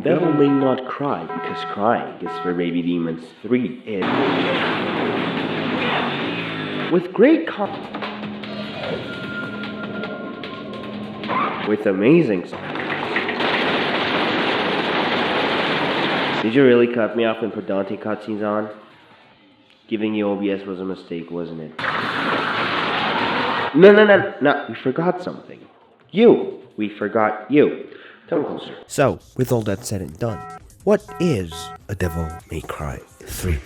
Devil May Not Cry, because crying is for baby demons 3 is with great with amazing Did you really cut me off and put Dante cutscenes on? Giving you OBS was a mistake, wasn't it? No, we forgot something. We forgot you. Come closer. So, with all that said and done, what is a Devil May Cry 3?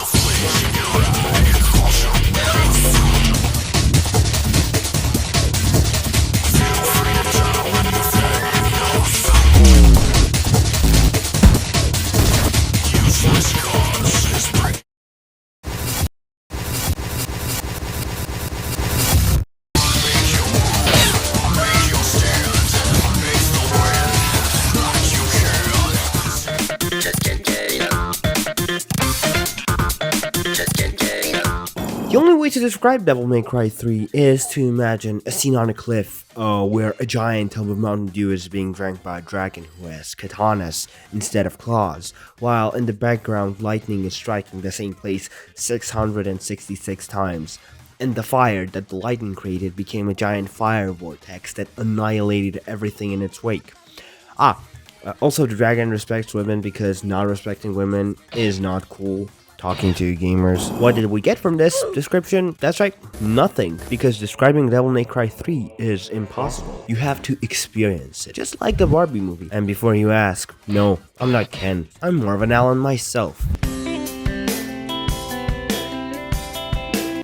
The only way to describe Devil May Cry 3 is to imagine a scene on a cliff where a giant tub of Mountain Dew is being drank by a dragon who has katanas instead of claws, while in the background lightning is striking the same place 666 times. And the fire that the lightning created became a giant fire vortex that annihilated everything in its wake. Also the dragon respects women because not respecting women is not cool. Talking to gamers. What did we get from this description? That's right, nothing, because describing Devil May Cry 3 is impossible. You have to experience it, just like the Barbie movie. And before you ask, no, I'm not Ken. I'm more of an Alan myself.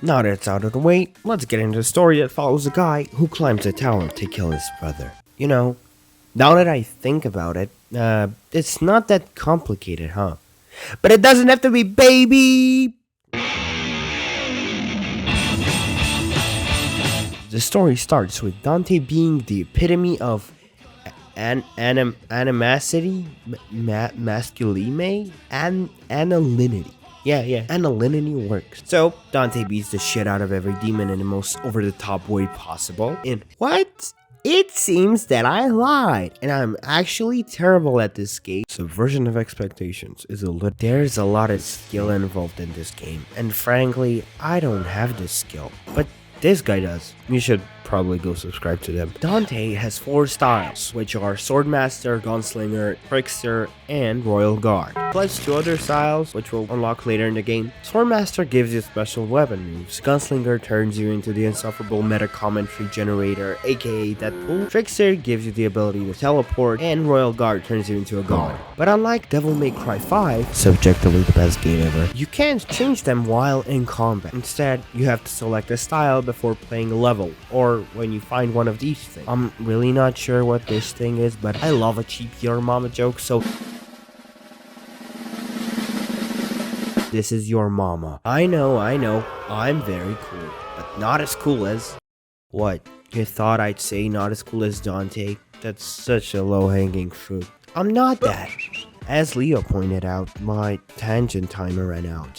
Now that it's out of the way, let's get into the story that follows a guy who climbs a tower to kill his brother. You know, now that I think about it, it's not that complicated, huh? But it doesn't have to be, baby! The story starts with Dante being the epitome of animacity, masculine, and analinity. Yeah, analinity works. So, Dante beats the shit out of every demon in the most over-the-top way possible. And what? It seems that I lied, and I'm actually terrible at this game. Subversion of expectations is there's a lot of skill involved in this game, and frankly, I don't have this skill, but this guy does. You should probably go subscribe to them. Dante has 4 styles, which are Swordmaster, Gunslinger, Trickster, and Royal Guard, plus 2 other styles, which we'll unlock later in the game. Swordmaster gives you special weapon moves, Gunslinger turns you into the insufferable meta commentary generator, aka Deadpool, Trickster gives you the ability to teleport, and Royal Guard turns you into a god. But unlike Devil May Cry 5, subjectively the best game ever, you can't change them while in combat. Instead, you have to select a style before playing a level, or when you find one of these things. I'm really not sure what this thing is, but I love a cheap your mama joke, so this is your mama. I know, I'm very cool, but not as cool as... What? You thought I'd say not as cool as Dante? That's such a low-hanging fruit. I'm not that. As Leo pointed out, my tangent timer ran out,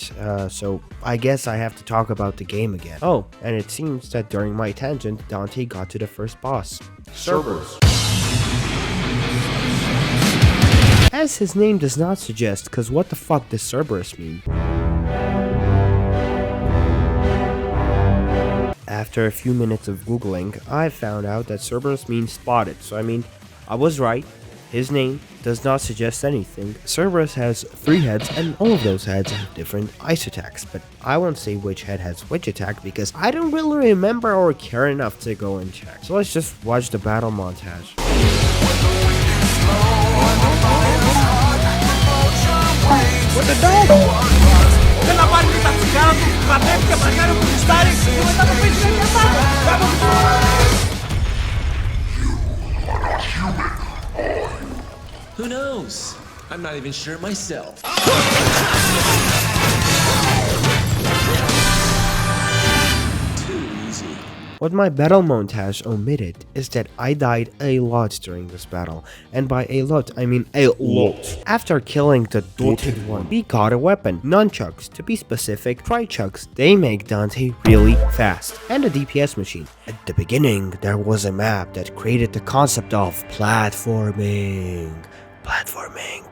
so I guess I have to talk about the game again. Oh, and it seems that during my tangent, Dante got to the first boss. Cerberus. As his name does not suggest, cause what the fuck does Cerberus mean? After a few minutes of googling, I found out that Cerberus means spotted, so I mean, I was right. His name does not suggest anything. Cerberus has 3 heads, and all of those heads have different ice attacks, but I won't say which head has which attack because I don't really remember or care enough to go and check. So let's just watch the battle montage. What the dog? Kenapa kita segala tuh katanya tiap hari ada mustari? Cuma tak berpikir Who knows? I'm not even sure myself. Too easy. What my battle montage omitted is that I died a lot during this battle, and by a lot I mean a lot. After killing the doted one, we got a weapon, nunchucks, to be specific, trichucks. They make Dante really fast, and a DPS machine. At the beginning, there was a map that created the concept of platforming. Platforming.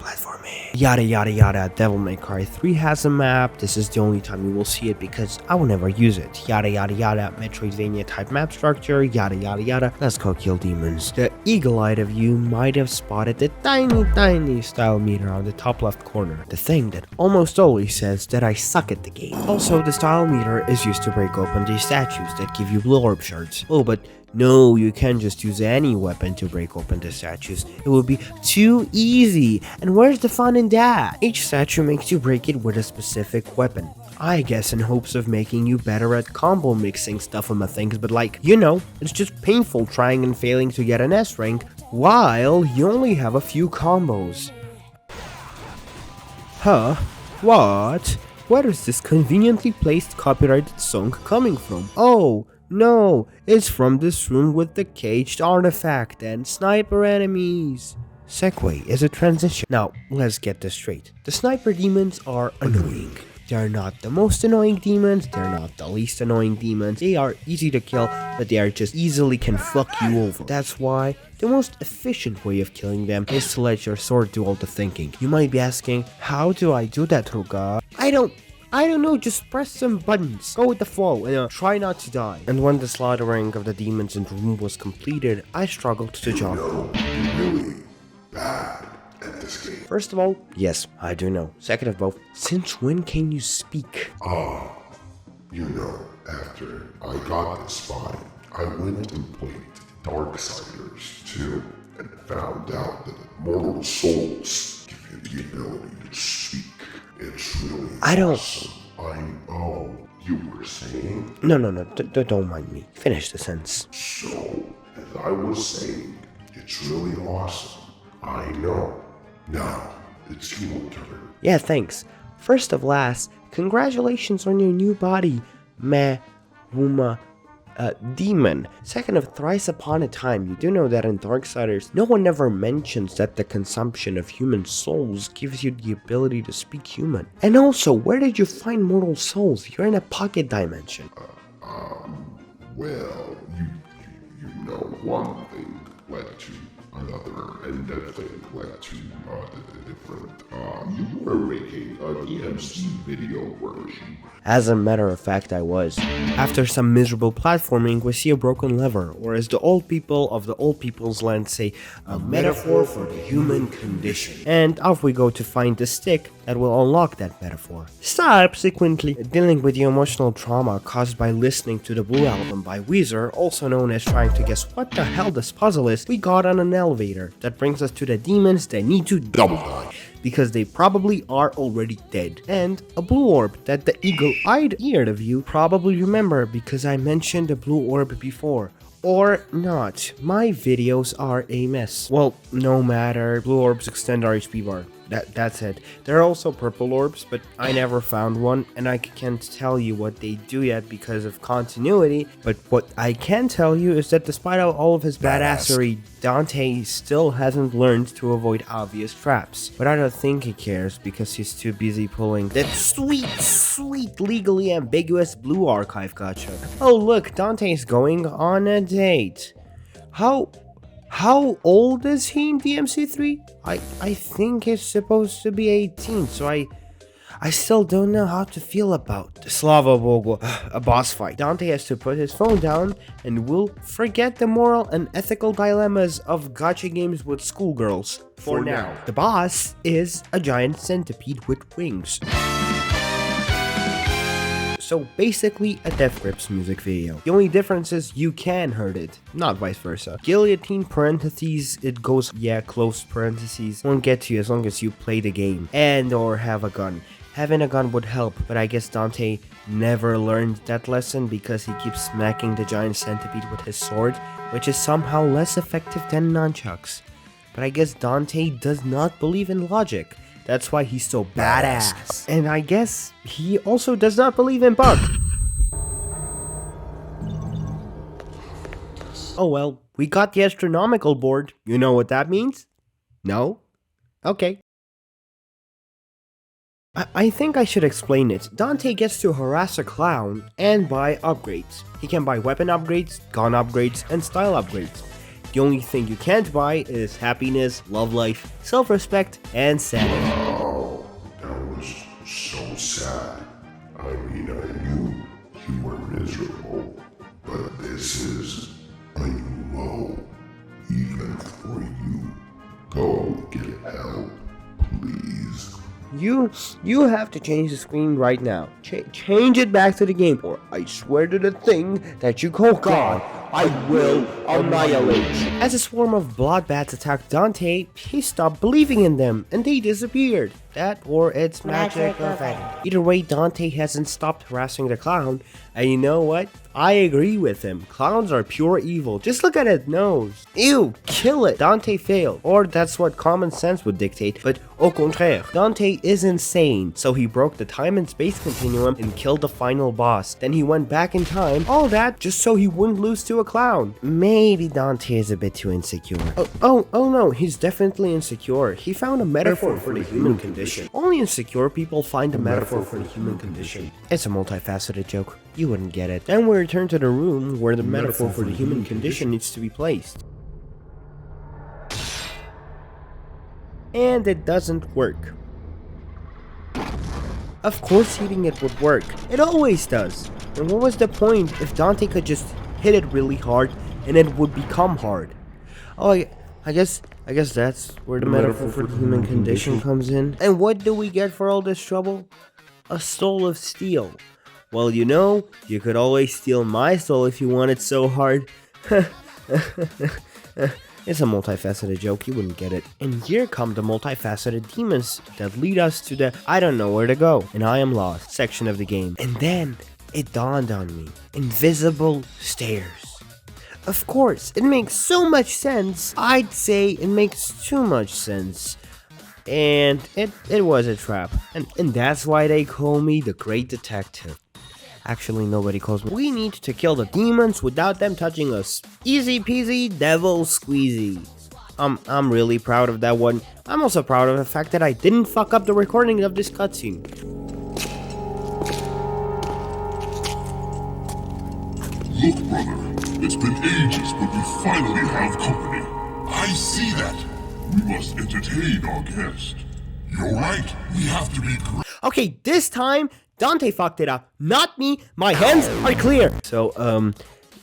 Yada yada yada. Devil May Cry 3 has a map. This is the only time you will see it because I will never use it. Yada yada yada. Metroidvania type map structure. Yada yada yada. Let's go kill demons. The eagle-eyed of you might have spotted the tiny style meter on the top left corner. The thing that almost always says that I suck at the game. Also, the style meter is used to break open these statues that give you blue orb shards. Oh, but no, you can't just use any weapon to break open the statues. It would be too easy. And where's the fun in that? Each statue makes you break it with a specific weapon. I guess in hopes of making you better at combo mixing stuff with things, but like, you know, it's just painful trying and failing to get an S rank while you only have a few combos. Huh? What? Where is this conveniently placed copyrighted song coming from? Oh, no, it's from this room with the caged artifact and sniper enemies. Segue is a transition. Now, let's get this straight. The sniper demons are annoying. They're not the most annoying demons, they're not the least annoying demons. They are easy to kill, but they are just easily can fuck you over. That's why the most efficient way of killing them is to let your sword do all the thinking. You might be asking, how do I do that, Ruga? I don't know, just press some buttons, go with the flow, and try not to die. And when the slaughtering of the demons in the room was completed, I struggled to jump. You're really bad at this game. First of all, yes, I do know. Second of all, since when can you speak? You know, after I got this spot, I went and played Darksiders 2 and found out that mortal souls give you the ability to speak. It's really awesome. I know you were saying. No, don't mind me. Finish the sentence. So, as I was saying, it's really awesome. I know. Now, it's your turn. Yeah, thanks. First of last, congratulations on your new body, demon. Second of thrice upon a time, you do know that in Darksiders, no one ever mentions that the consumption of human souls gives you the ability to speak human. And also, where did you find mortal souls? You're in a pocket dimension. Well, you know, one thing led to another, and that thing led to different. You were making a DMC video, weren't you? As a matter of fact, I was. After some miserable platforming, we see a broken lever, or as the old people of the old people's land say, a metaphor for the human condition. And off we go to find the stick that will unlock that metaphor. Subsequently, dealing with the emotional trauma caused by listening to the Blue Album by Weezer, also known as trying to guess what the hell this puzzle is, we got on an elevator that brings us to the demons that need to double die, because they probably are already dead, and a blue orb that the eagle-eyed eared of you probably remember because I mentioned the blue orb before. Or not, my videos are a mess. Well, no matter, blue orbs extend our HP bar. That's it. There are also purple orbs, but I never found one, and I can't tell you what they do yet because of continuity, but what I can tell you is that despite all of his badassery, Dante still hasn't learned to avoid obvious traps. But I don't think he cares because he's too busy pulling that sweet, legally ambiguous blue archive gotcha. Oh look, Dante's going on a date. How old is he in DMC3? I think he's supposed to be 18, so I still don't know how to feel about the Slava Bogo, a boss fight. Dante has to put his phone down and will forget the moral and ethical dilemmas of gacha games with schoolgirls. For now. The boss is a giant centipede with wings. So basically a Death Grips music video. The only difference is you can hurt it, not vice versa. Guillotine parentheses, it goes close parentheses, won't get to you as long as you play the game and or have a gun. Having a gun would help, but I guess Dante never learned that lesson because he keeps smacking the giant centipede with his sword, which is somehow less effective than nunchucks. But I guess Dante does not believe in logic. That's why he's so badass. And I guess he also does not believe in Buck. Oh well, we got the astronomical board. You know what that means? No? Okay. I think I should explain it. Dante gets to harass a clown and buy upgrades. He can buy weapon upgrades, gun upgrades, and style upgrades. The only thing you can't buy is happiness, love life, self-respect, and sanity. Oh, that was so sad. I mean, I knew you were miserable, but this is a new low, even for you. Go get help, please. You have to change the screen right now. Change it back to the game, or I swear to the thing that you call God, I will annihilate you. As a swarm of bloodbats attacked Dante, he stopped believing in them, and they disappeared. That or its magic effect. Either way, Dante hasn't stopped harassing the clown, and you know what? I agree with him. Clowns are pure evil. Just look at its nose. Ew, kill it. Dante failed. Or that's what common sense would dictate, but au contraire. Dante is insane, so he broke the time and space continuum and killed the final boss. Then he went back in time, all that just so he wouldn't lose to a clown. Maybe Dante is a bit too insecure. Oh no, he's definitely insecure. He found a metaphor for the human condition. Only insecure people find a metaphor for the human condition. It's a multifaceted joke. You wouldn't get it. Then we return to the room where the metaphor for the human condition needs to be placed. And it doesn't work. Of course hitting it would work. It always does. And what was the point if Dante could just hit it really hard and it would become hard? Oh, I guess that's where the metaphor for the human condition comes in. And what do we get for all this trouble? A soul of steel. Well, you know, you could always steal my soul if you wanted so hard. It's a multifaceted joke, you wouldn't get it. And here come the multifaceted demons that lead us to the I don't know where to go, and I am lost section of the game. And then it dawned on me. Invisible stairs. Of course, it makes so much sense. I'd say it makes too much sense. And it was a trap. And that's why they call me the Great Detective. Actually, nobody calls me. We need to kill the demons without them touching us. Easy peasy, devil squeezy. I'm really proud of that one. I'm also proud of the fact that I didn't fuck up the recording of this cutscene. Look, brother, it's been ages, but we finally have company. I see that. We must entertain our guest. You're right, we have to be great. Okay, this time, Dante fucked it up, not me. My hands are clear. So,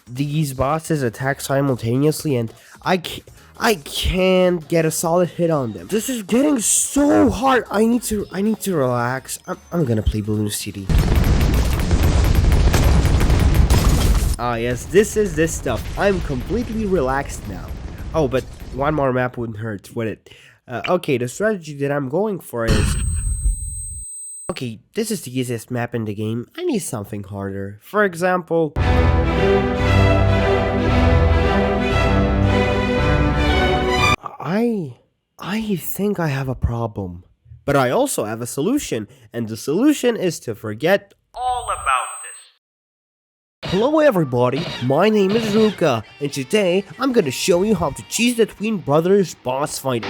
these bosses attack simultaneously, and I can't get a solid hit on them. This is getting so hard. I need to relax. I'm gonna play Balloon City. Ah, yes, this is this stuff. I'm completely relaxed now. Oh, but one more map wouldn't hurt, would it? Okay, the strategy that I'm going for is... Okay, this is the easiest map in the game. I need something harder. For example... I think I have a problem. But I also have a solution. And the solution is to forget all about this. Hello everybody, my name is Ruka. And today, I'm gonna show you how to cheese the Twin Brothers boss fight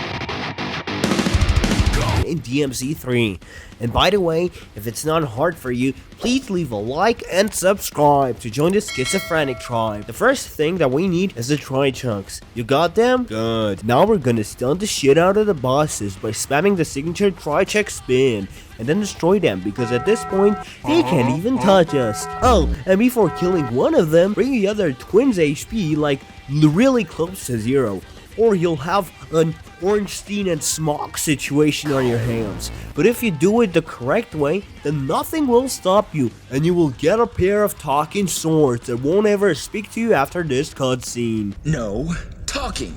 in DMC3. And by the way, if it's not hard for you, please leave a like and subscribe to join the schizophrenic tribe. The first thing that we need is the tri-chunks. You got them? Good. Now we're gonna stun the shit out of the bosses by spamming the signature tri-check spin and then destroy them, because at this point they can't even touch us. Oh, and before killing one of them, bring the other twins HP like really close to 0. Or you'll have an Ornstein and Smog situation on your hands. But if you do it the correct way, then nothing will stop you, and you will get a pair of talking swords that won't ever speak to you after this cutscene. No talking.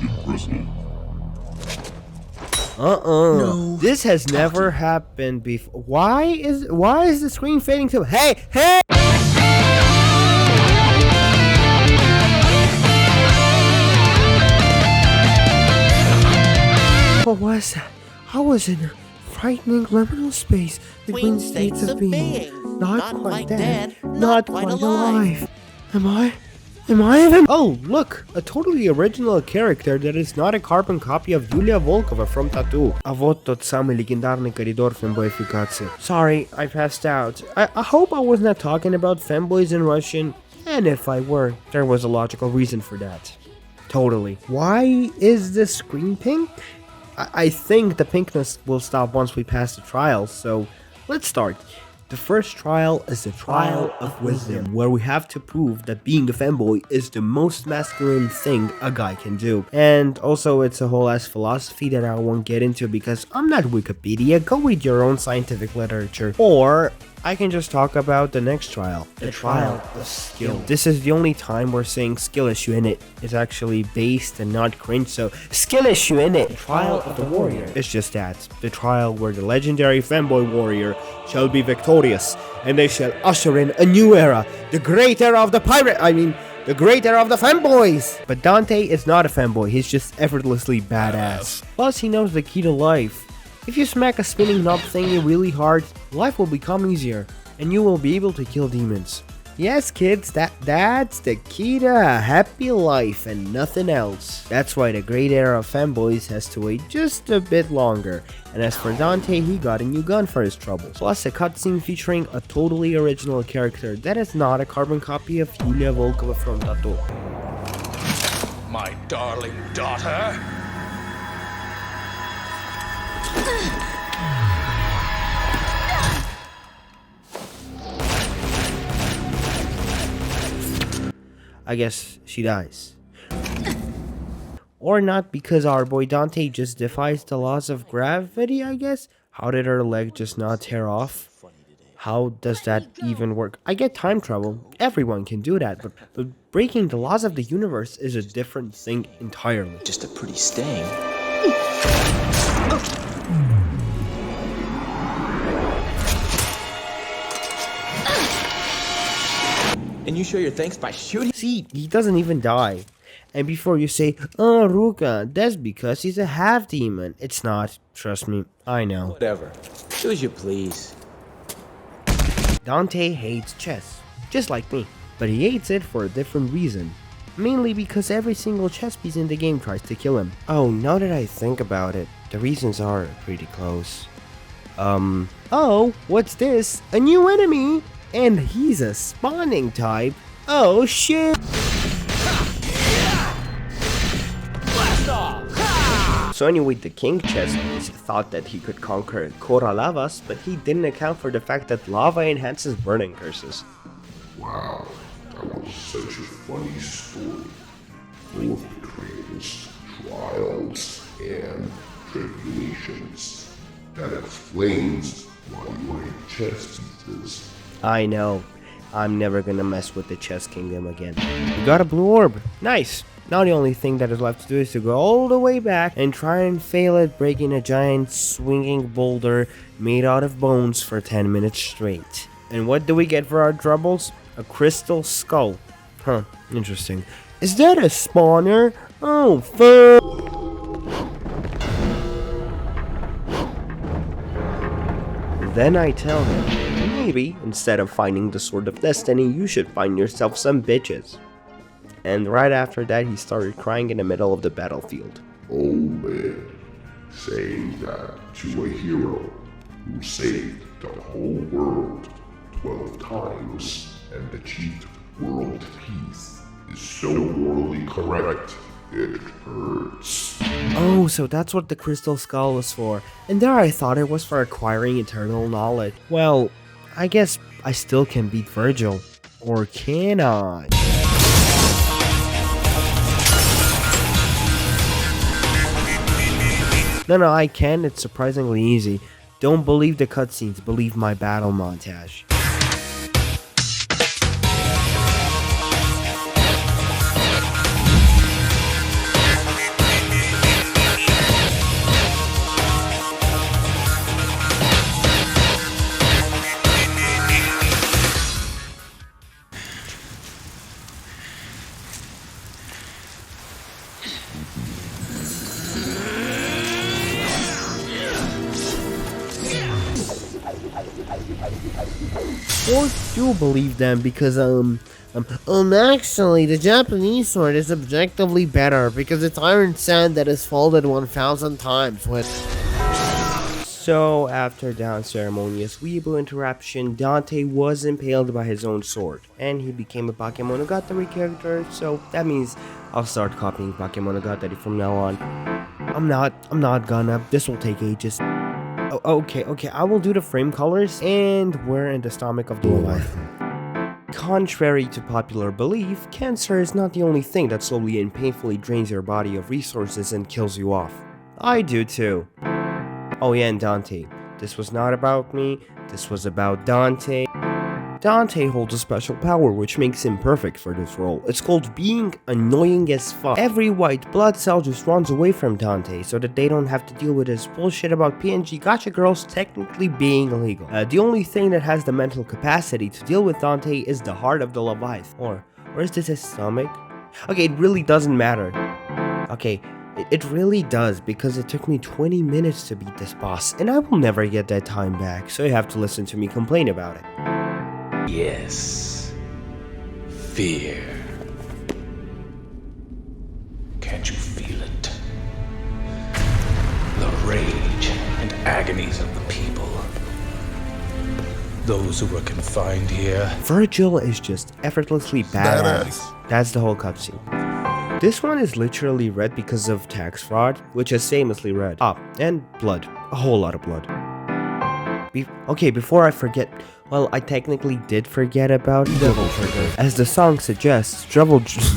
Impressive. No This has never happened before. Why is the screen fading to hey? What was that? I was in a frightening liminal space between states of being. Not quite dead, not quite alive. Am I Am I even? Oh, look, a totally original character that is not a carbon copy of Yulia Volkova from Tattoo. А вот тот самый легендарный коридор фембоификации. Sorry, I passed out. I hope I was not talking about femboys in Russian, and if I were, there was a logical reason for that. Totally. Why is the screen pink? I think the pinkness will stop once we pass the trial, so let's start. The first trial is the trial of wisdom, where we have to prove that being a femboy is the most masculine thing a guy can do. And also it's a whole ass philosophy that I won't get into because I'm not Wikipedia, go read your own scientific literature. Or I can just talk about the next trial, the trial of skill. This is the only time we're saying skill issue in it. It's actually based and not cringe, so skill issue in it. The trial of the warrior. It's just that, the trial where the legendary femboy warrior shall be victorious, and they shall usher in a new era, the great era of the the great era of the femboys! But Dante is not a femboy, he's just effortlessly badass. Plus he knows the key to life. If you smack a spinning knob thingy really hard, life will become easier, and you will be able to kill demons. Yes kids, that's the key to a happy life and nothing else. That's why the great era of femboys has to wait just a bit longer. And as for Dante, he got a new gun for his troubles. Plus a cutscene featuring a totally original character that is not a carbon copy of Yulia Volkova from Tattoo. My darling daughter. I guess she dies. Or not, because our boy Dante just defies the laws of gravity, I guess? How did her leg just not tear off? How does that even work? I get time travel, everyone can do that, but breaking the laws of the universe is a different thing entirely. Just a pretty stain. And you show your thanks by shooting? See, he doesn't even die. And before you say, oh, Ruka, that's because he's a half-demon. It's not. Trust me, I know. Whatever. Do as you please. Dante hates chess, just like me. But he hates it for a different reason. Mainly because every single chess piece in the game tries to kill him. Oh, now that I think about it, the reasons are pretty close. Oh, what's this? A new enemy? And he's a spawning type. Oh shit! So anyway, the king chess piece thought that he could conquer Kora lavas, but he didn't account for the fact that lava enhances burning curses. Wow, that was such a funny story. Full of betrayals, trials, and tribulations. That explains why you hate chess pieces. I know. I'm never gonna mess with the chess kingdom again. We got a blue orb. Nice. Now the only thing that is left to do is to go all the way back and try and fail at breaking a giant swinging boulder made out of bones for 10 minutes straight. And what do we get for our troubles? A crystal skull. Huh, interesting. Is that a spawner? Oh, fuck. Then I tell him, maybe instead of finding the Sword of Destiny, you should find yourself some bitches. And right after that, he started crying in the middle of the battlefield. Oh man, saying that to a hero who saved the whole world 12 times and achieved world peace is so morally correct, it hurts. Oh, so that's what the crystal skull was for. And there I thought it was for acquiring eternal knowledge. Well, I guess I still can beat Vergil. Or can I? No, I can. It's surprisingly easy. Don't believe the cutscenes, believe my battle montage. Or do believe them because, Actually, the Japanese sword is objectively better because it's iron sand that is folded 1,000 times with. So, after the unceremonious weeaboo interruption, Dante was impaled by his own sword, and he became a Bakemonogatari character, so that means I'll start copying Bakemonogatari from now on. I'm not gonna, this will take ages. Oh, okay, I will do the frame colors, and we're in the stomach of the Leviathan. Contrary to popular belief, cancer is not the only thing that slowly and painfully drains your body of resources and kills you off. I do too. Oh yeah, and Dante. This was not about me, this was about Dante. Dante holds a special power which makes him perfect for this role. It's called being annoying as fuck. Every white blood cell just runs away from Dante so that they don't have to deal with his bullshit about PNG gacha girls technically being illegal. The only thing that has the mental capacity to deal with Dante is the heart of the Leviathan. Or is this his stomach? Okay, it really doesn't matter. Okay, it really does, because it took me 20 minutes to beat this boss, and I will never get that time back, so you have to listen to me complain about it. Yes. Fear. Can't you feel it? The rage and agonies of the people. Those who were confined here. Vergil is just effortlessly badass. That's the whole cutscene. This one is literally red because of tax fraud, which is famously red. And blood. A whole lot of blood. Okay, before I forget, well, I technically did forget about Devil Trigger. As the song suggests, Devil Trigger.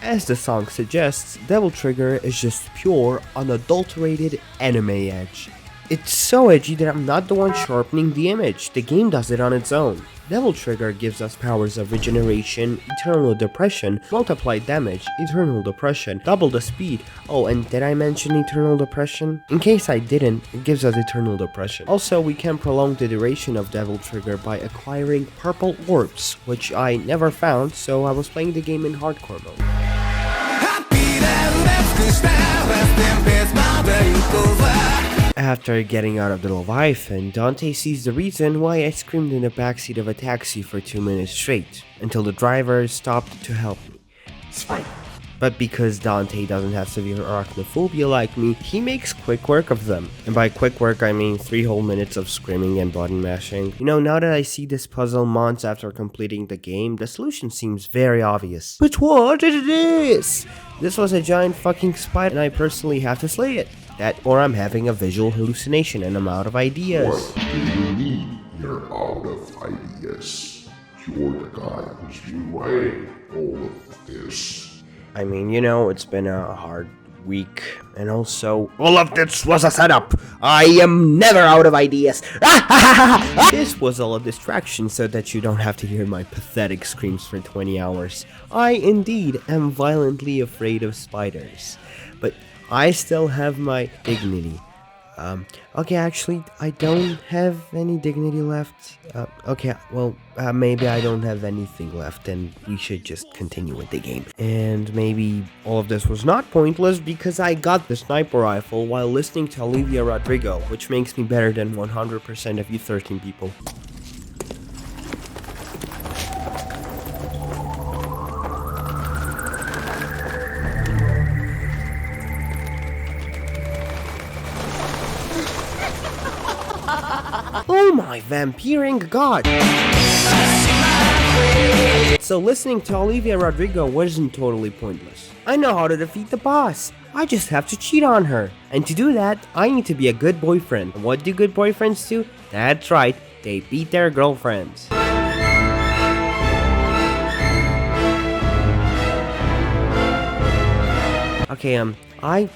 As the song suggests, Devil Trigger is just pure, unadulterated anime edge. It's so edgy that I'm not the one sharpening the image. The game does it on its own. Devil Trigger gives us powers of regeneration, eternal depression, multiplied damage, eternal depression, double the speed. Oh, and did I mention eternal depression? In case I didn't, it gives us eternal depression. Also, we can prolong the duration of Devil Trigger by acquiring purple orbs, which I never found, so I was playing the game in hardcore mode. After getting out of the Leviathan, Dante sees the reason why I screamed in the backseat of a taxi for 2 minutes straight, until the driver stopped to help me. But because Dante doesn't have severe arachnophobia like me, he makes quick work of them. And by quick work, I mean 3 whole minutes of screaming and button mashing. You know, now that I see this puzzle months after completing the game, the solution seems very obvious. But what is this? This was a giant fucking spider, and I personally have to slay it. That, or I'm having a visual hallucination and I'm out of ideas. What do you mean you're out of ideas? You're the guy who's been writing all of this. I mean, you know, it's been a hard week, and also, all of this was a setup. I am never out of ideas. This was all a distraction so that you don't have to hear my pathetic screams for 20 hours. I indeed am violently afraid of spiders, but I still have my dignity. Okay, actually, I don't have any dignity left. Okay, well, maybe I don't have anything left, and we should just continue with the game. And maybe all of this was not pointless because I got the sniper rifle while listening to Olivia Rodrigo, which makes me better than 100% of you 13 people. Oh my vampiring god! So listening to Olivia Rodrigo wasn't totally pointless. I know how to defeat the boss. I just have to cheat on her. And to do that, I need to be a good boyfriend. And what do good boyfriends do? That's right, they beat their girlfriends. Okay, I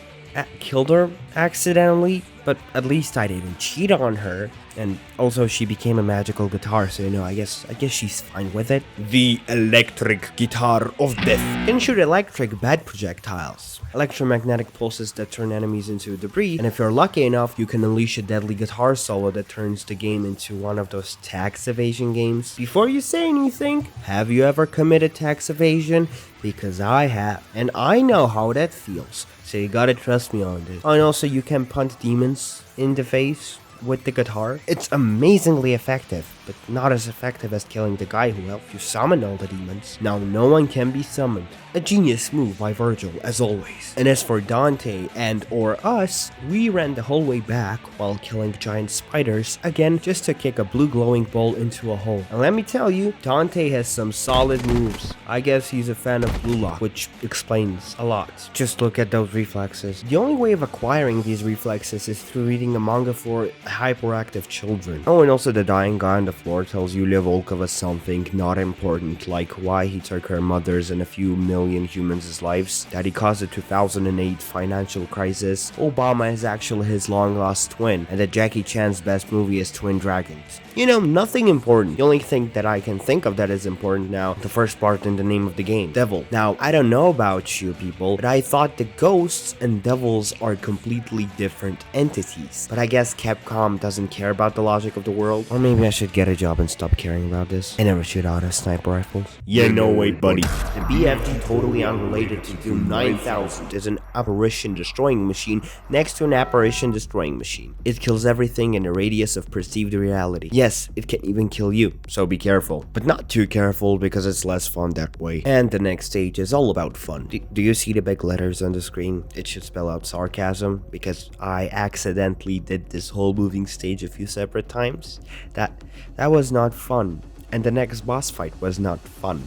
killed her accidentally, but at least I didn't cheat on her. And also she became a magical guitar, so you know, I guess she's fine with it. The electric guitar of death can shoot electric bad projectiles, electromagnetic pulses that turn enemies into debris, and if you're lucky enough, you can unleash a deadly guitar solo that turns the game into one of those tax evasion games. Before you say anything, have you ever committed tax evasion? Because I have, and I know how that feels, so you gotta trust me on this. Oh, and also you can punch demons in the face with the guitar. It's amazingly effective. but not as effective as killing the guy who helped you summon all the demons. Now no one can be summoned. A genius move by Vergil, as always. And as for Dante and or us, we ran the whole way back while killing giant spiders, again just to kick a blue glowing ball into a hole. And let me tell you, Dante has some solid moves. I guess he's a fan of blue lock, which explains a lot. Just look at those reflexes. The only way of acquiring these reflexes is through reading a manga for hyperactive children. Oh, and also the dying guy on the floor tells Yulia Volkova something not important, like why he took her mother's and a few million humans' lives, that he caused the 2008 financial crisis, Obama is actually his long-lost twin, and that Jackie Chan's best movie is Twin Dragons. You know, nothing important. The only thing that I can think of that is important now, the first part in the name of the game, Devil. Now, I don't know about you people, but I thought the ghosts and devils are completely different entities. But I guess Capcom doesn't care about the logic of the world. Or maybe I should get a job and stop caring about this. I never shoot out of sniper rifles. Yeah, no way, buddy. The BFG, totally unrelated to Doom 9000, is an apparition destroying machine next to an apparition destroying machine. It kills everything in a radius of perceived reality. Yes, it can even kill you, so be careful. But not too careful, because it's less fun that way. And the next stage is all about fun. Do you see the big letters on the screen? It should spell out sarcasm, because I accidentally did this whole moving stage a few separate times. That was not fun. And the next boss fight was not fun.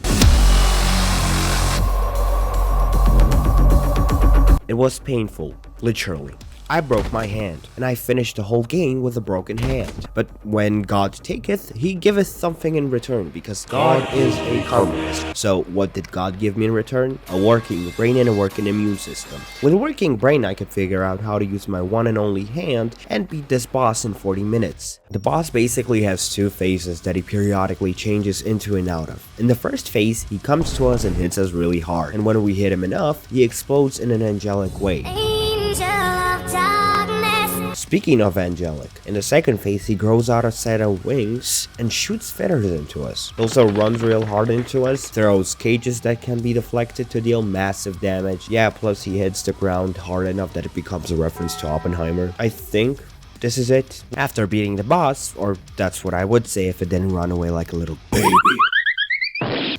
It was painful, literally. I broke my hand, and I finished the whole game with a broken hand. But when God taketh, he giveth something in return, because God is a communist. So what did God give me in return? A working brain and a working immune system. With a working brain, I could figure out how to use my one and only hand and beat this boss in 40 minutes. The boss basically has two phases that he periodically changes into and out of. In the first phase, he comes to us and hits us really hard, and when we hit him enough, he explodes in an angelic way. Speaking of angelic, in the second phase he grows out a set of wings and shoots feathers into us. He also runs real hard into us, throws cages that can be deflected to deal massive damage. Yeah, plus he hits the ground hard enough that it becomes a reference to Oppenheimer. I think this is it. After beating the boss, or that's what I would say if it didn't run away like a little baby,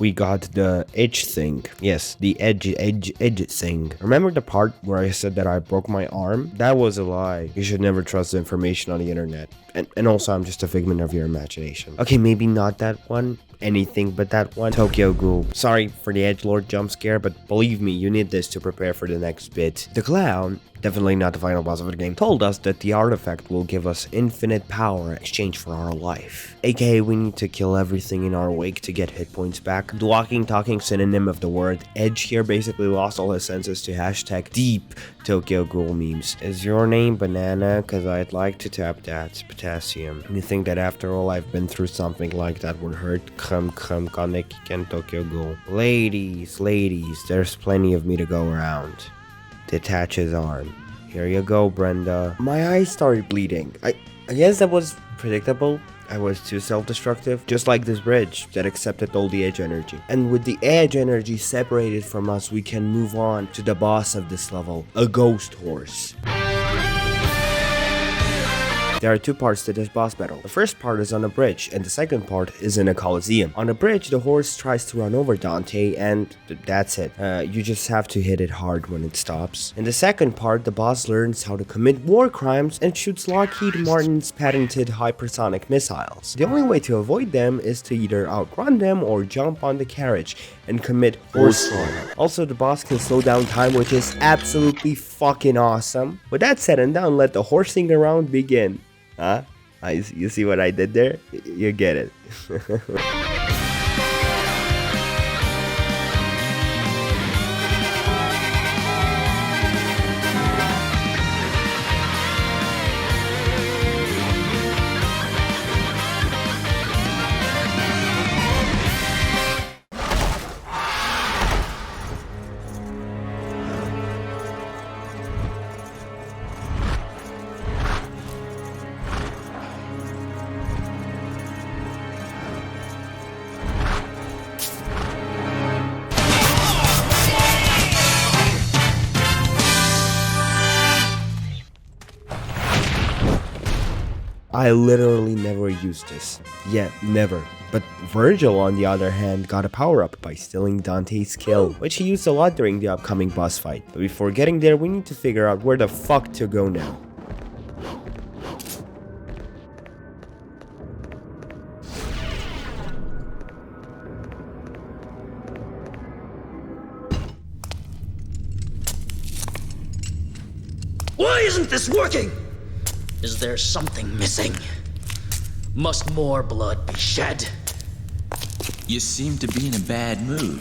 we got the edge thing. Yes, the edge thing. Remember the part where I said that I broke my arm? That was a lie. You should never trust the information on the internet. And also, I'm just a figment of your imagination. Okay, maybe not that one. Anything but that one. Tokyo Ghoul. Sorry for the edgelord jump scare, but believe me, you need this to prepare for the next bit. The clown, definitely not the final boss of the game, told us that the artifact will give us infinite power in exchange for our life. AKA, we need to kill everything in our wake to get hit points back. The walking, talking synonym of the word edge here basically lost all his senses to hashtag deep Tokyo Ghoul memes. Is your name Banana? Cause I'd like to tap that. Potassium. You think that after all I've been through something like that would hurt? Come, Kaneki Tokyo Ghoul. Ladies, there's plenty of me to go around. Detach his arm. Here you go, Brenda. My eyes started bleeding. I guess that was predictable. I was too self-destructive, just like this bridge that accepted all the edge energy. And with the edge energy separated from us, we can move on to the boss of this level, a ghost horse. There are two parts to this boss battle. The first part is on a bridge, and the second part is in a Coliseum. On the bridge, the horse tries to run over Dante, and that's it. You just have to hit it hard when it stops. In the second part, the boss learns how to commit war crimes and shoots Lockheed Martin's patented hypersonic missiles. The only way to avoid them is to either outrun them or jump on the carriage and commit horse crime. Also, the boss can slow down time, which is absolutely fucking awesome. With that said and done, let the horsing around begin. Huh? You see what I did there? You get it. I literally never used this. Yeah, never. But Vergil, on the other hand, got a power-up by stealing Dante's kill, which he used a lot during the upcoming boss fight. But before getting there, we need to figure out where the fuck to go now. Why isn't this working? Is there something missing? Must more blood be shed? You seem to be in a bad mood.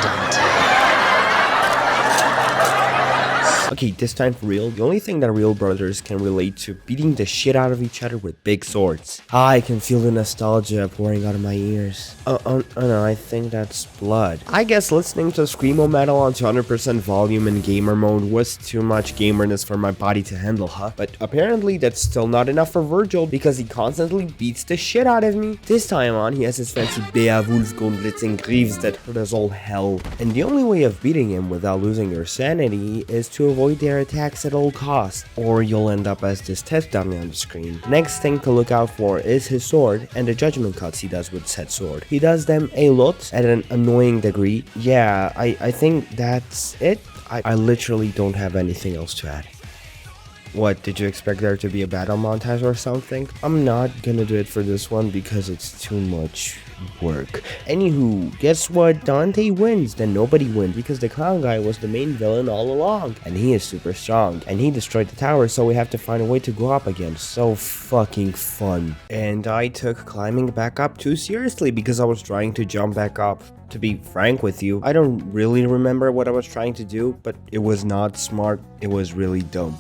Dante. Okay, this time for real, the only thing that real brothers can relate to beating the shit out of each other with big swords. I can feel the nostalgia pouring out of my ears. Oh no, I think that's blood. I guess listening to screamo metal on 200% volume in gamer mode was too much gamerness for my body to handle, huh? But apparently that's still not enough for Vergil because he constantly beats the shit out of me. This time on, he has his fancy Beowulf gauntlets and greaves that hurt as all hell. And the only way of beating him without losing your sanity is to avoid their attacks at all costs, or you'll end up as this test dummy on the screen. Next thing to look out for is his sword and the judgment cuts he does with said sword. He does them a lot at an annoying degree. Yeah, I think that's it. I literally don't have anything else to add. What, did you expect there to be a battle montage or something? I'm not gonna do it for this one because it's too much work. Anywho, guess what? Dante wins, then nobody wins because the clown guy was the main villain all along. And he is super strong. And he destroyed the tower, so we have to find a way to go up again. So fucking fun. And I took climbing back up too seriously because I was trying to jump back up. To be frank with you, I don't really remember what I was trying to do, but it was not smart, it was really dumb.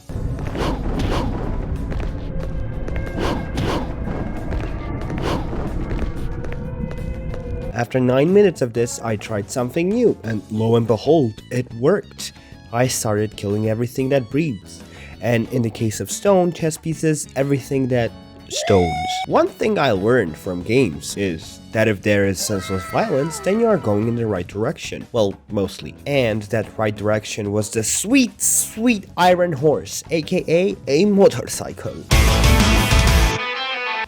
After 9 minutes of this, I tried something new, and lo and behold, it worked. I started killing everything that breathes, and in the case of stone, chess pieces, everything that stones. One thing I learned from games is that if there is senseless violence, then you are going in the right direction. Well, mostly. And that right direction was the sweet, sweet iron horse, aka a motorcycle.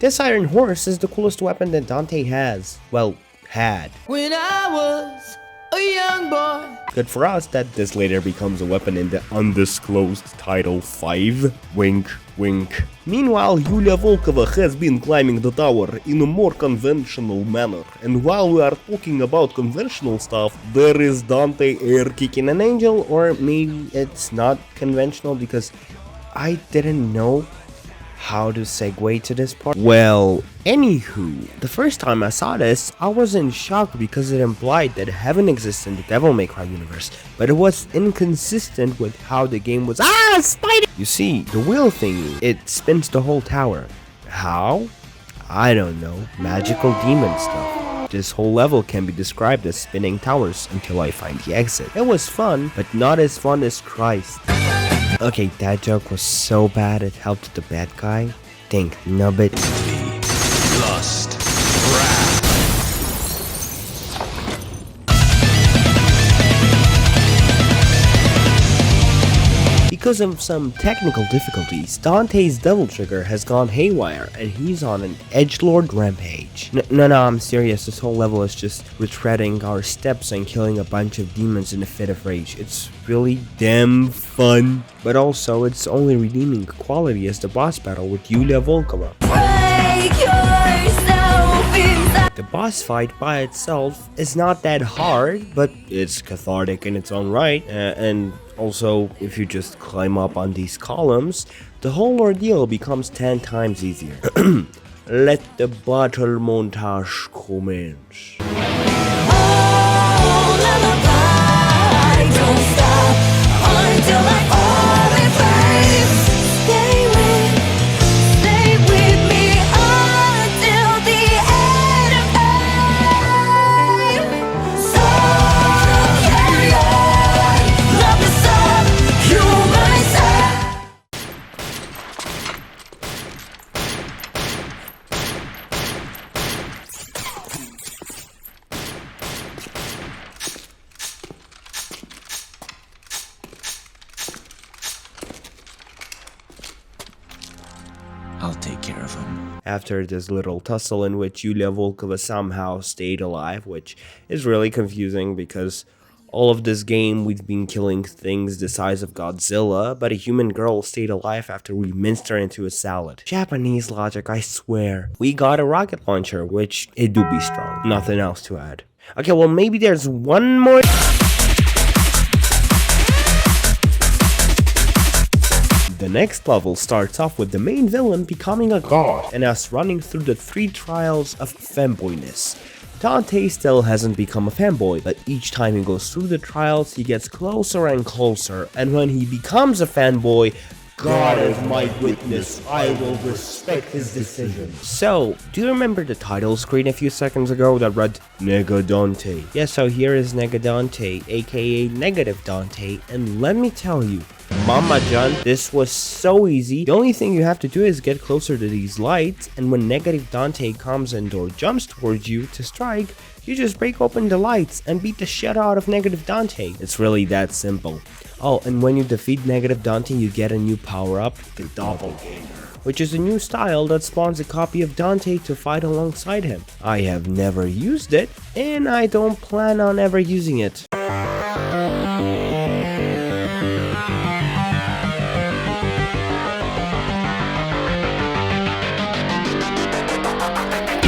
This iron horse is the coolest weapon that Dante has. Well, had. When I was a young boy. Good for us that this later becomes a weapon in the undisclosed Title 5. Wink, wink. Meanwhile, Yulia Volkova has been climbing the tower in a more conventional manner. And while we are talking about conventional stuff, there is Dante air kicking an angel, or maybe it's not conventional because I didn't know how to segue to this part. Well, anywho, the first time I saw this, I was in shock because it implied that heaven exists in the Devil May Cry universe, but it was inconsistent with how the game was. Spider! You see, the wheel thingy, it spins the whole tower. How? I don't know. Magical demon stuff. This whole level can be described as spinning towers until I find the exit. It was fun, but not as fun as Christ. Okay, that joke was so bad it helped the bad guy. Think, nubbit. Lust. Wrath. Because of some technical difficulties, Dante's Devil Trigger has gone haywire and he's on an edgelord rampage. No, I'm serious, this whole level is just retreading our steps and killing a bunch of demons in a fit of rage. It's really damn fun. But also, its only redeeming quality is the boss battle with Yulia Volkova. The boss fight by itself is not that hard, but it's cathartic in its own right, and also, if you just climb up on these columns, the whole ordeal becomes 10 times easier. Let the battle montage commence. Don't stop until I fall in flames. Stay with me until the end of time. So carry on, love the sun, human side. I'll take care of him. After this little tussle in which Yulia Volkova somehow stayed alive, which is really confusing because all of this game we've been killing things the size of Godzilla, but a human girl stayed alive after we minced her into a salad. Japanese logic, I swear. We got a rocket launcher, which it do be strong. Nothing else to add. Okay, well maybe there's one more. The next level starts off with the main villain becoming a god and us running through the 3 trials of fanboyness. Dante still hasn't become a fanboy, but each time he goes through the trials he gets closer and closer, and when he becomes a fanboy, God is my witness, I will respect his decision. So, do you remember the title screen a few seconds ago that read Nega Dante? Yeah, so here is Nega Dante, aka Negative Dante, and let me tell you, Mama John, this was so easy. The only thing you have to do is get closer to these lights, and when Negative Dante comes and or jumps towards you to strike, you just break open the lights and beat the shit out of Negative Dante. It's really that simple. Oh, and when you defeat Negative Dante, you get a new power-up, the Doppelganger, which is a new style that spawns a copy of Dante to fight alongside him. I have never used it, and I don't plan on ever using it.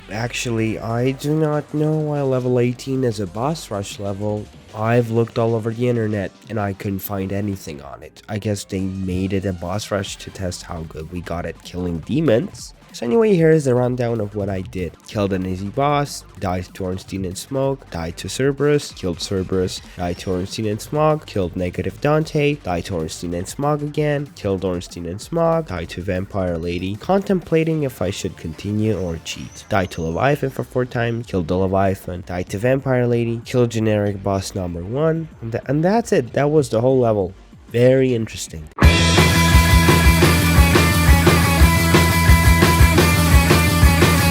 Actually, I do not know why level 18 is a boss rush level. I've looked all over the internet and I couldn't find anything on it. I guess they made it a boss rush to test how good we got at killing demons. So anyway, here's the rundown of what I did. Killed an easy boss, died to Ornstein and Smoke, died to Cerberus, killed Cerberus, died to Ornstein and Smog, killed Negative Dante, died to Ornstein and Smog again, killed Ornstein and Smog, died to Vampire Lady, contemplating if I should continue or cheat. Died to Leviathan for 4 times, killed the Leviathan, died to Vampire Lady, killed generic boss number 1, and that's it. That was the whole level. Very interesting.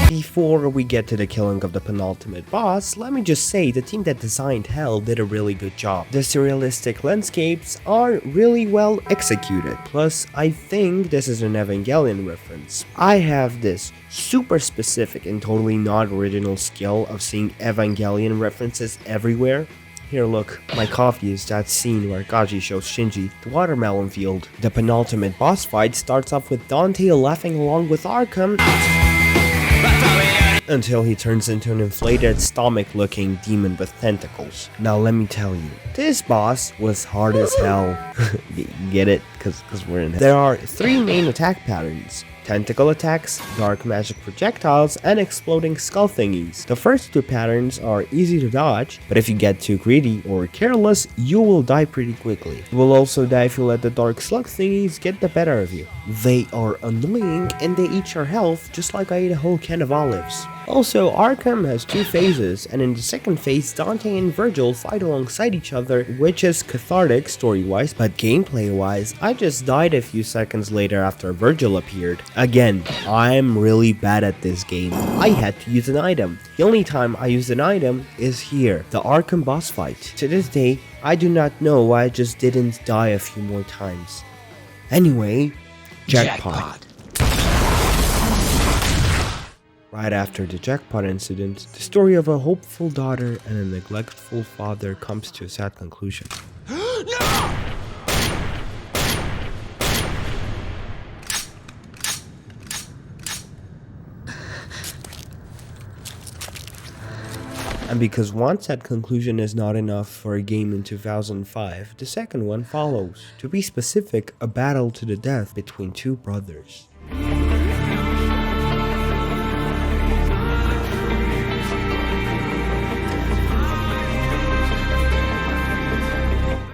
Before we get to the killing of the penultimate boss, let me just say the team that designed Hell did a really good job. The surrealistic landscapes are really well executed. Plus, I think this is an Evangelion reference. I have this super specific and totally not original skill of seeing Evangelion references everywhere. Here, look, my coffee is that scene where Kaji shows Shinji the watermelon field. The penultimate boss fight starts off with Dante laughing along with Arkham until he turns into an inflated stomach-looking demon with tentacles. Now let me tell you, this boss was hard as hell. Get it? Cause we're in hell. There are 3 main attack patterns: tentacle attacks, dark magic projectiles, and exploding skull thingies. The first 2 patterns are easy to dodge, but if you get too greedy or careless, you will die pretty quickly. You will also die if you let the dark slug thingies get the better of you. They are annoying and they eat your health just like I ate a whole can of olives. Also, Arkham has 2 phases, and in the second phase, Dante and Vergil fight alongside each other, which is cathartic story-wise, but gameplay-wise, I just died a few seconds later after Vergil appeared. Again, I'm really bad at this game. I had to use an item. The only time I used an item is here, the Arkham boss fight. To this day, I do not know why I just didn't die a few more times. Anyway, jackpot. Right after the jackpot incident, the story of a hopeful daughter and a neglectful father comes to a sad conclusion. And because one sad conclusion is not enough for a game in 2005, the second one follows. To be specific, a battle to the death between 2 brothers.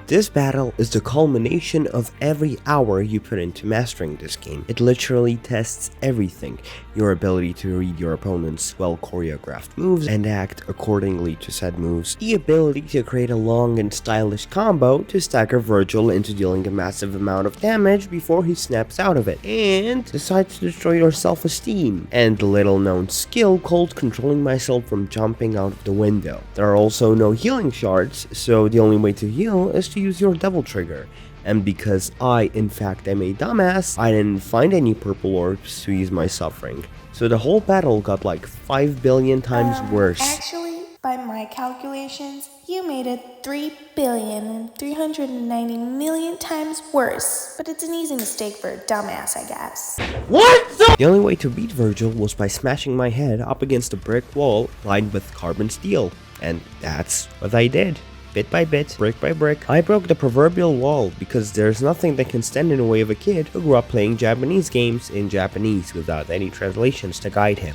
This battle is the culmination of every hour you put into mastering this game. It literally tests everything: your ability to read your opponent's well choreographed moves and act accordingly to said moves, the ability to create a long and stylish combo to stagger Vergil into dealing a massive amount of damage before he snaps out of it, and decides to destroy your self-esteem, and the little known skill called controlling myself from jumping out of the window. There are also no healing shards, so the only way to heal is to to use your devil trigger. And because I, in fact, am a dumbass, I didn't find any purple orbs to use my suffering. So the whole battle got like 5 billion times worse. Actually, by my calculations, you made it 3,390,000,000 times worse. But it's an easy mistake for a dumbass, I guess. The only way to beat Vergil was by smashing my head up against a brick wall lined with carbon steel. And that's what I did. Bit by bit, brick by brick, I broke the proverbial wall because there's nothing that can stand in the way of a kid who grew up playing Japanese games in Japanese without any translations to guide him.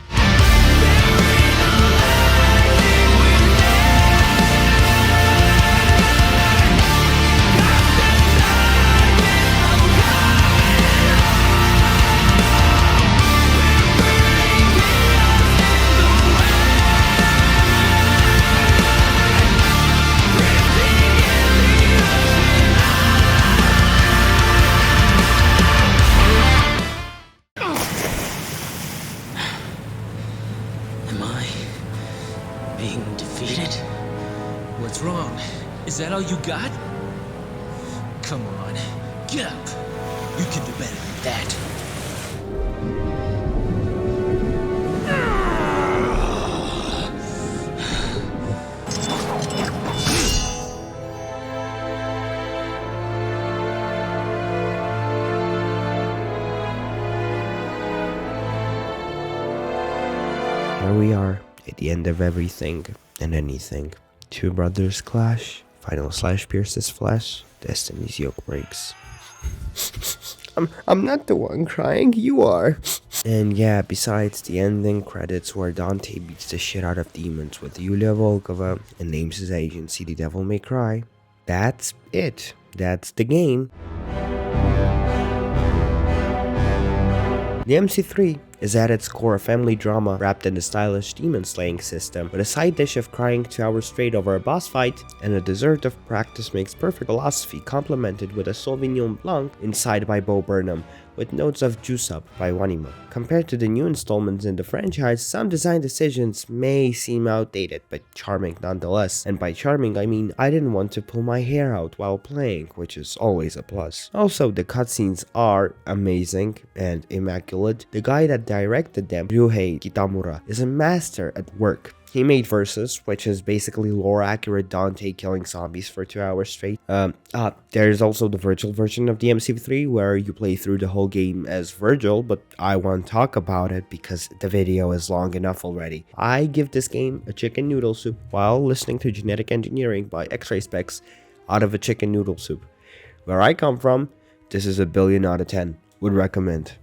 Am I being defeated? What's wrong? Is that all you got? Come on, get up. You can do better than that. Here we are, at the end of everything and anything. Two brothers clash, final slash pierces flesh, destiny's yoke breaks. I'm not the one crying, you are. And yeah, besides the ending credits where Dante beats the shit out of demons with Yulia Volkova and names his agency The Devil May Cry, that's it. That's the game. The MC3 is at its core a family drama wrapped in a stylish demon slaying system, with a side dish of crying 2 hours straight over a boss fight, and a dessert of practice makes perfect philosophy complemented with a Sauvignon Blanc inside by Bo Burnham, with notes of Juice Up by Wanima. Compared to the new installments in the franchise, some design decisions may seem outdated, but charming nonetheless. And by charming, I mean I didn't want to pull my hair out while playing, which is always a plus. Also, the cutscenes are amazing and immaculate. The guy that directed them, Ryuhei Kitamura, is a master at work. He made Versus, which is basically lore-accurate Dante killing zombies for 2 hours straight. There's also the Vergil version of the MC3 where you play through the whole game as Vergil, but I won't talk about it because the video is long enough already. I give this game a chicken noodle soup while listening to Genetic Engineering by X-Ray Specs out of a chicken noodle soup. Where I come from, this is a billion out of 10. Would recommend.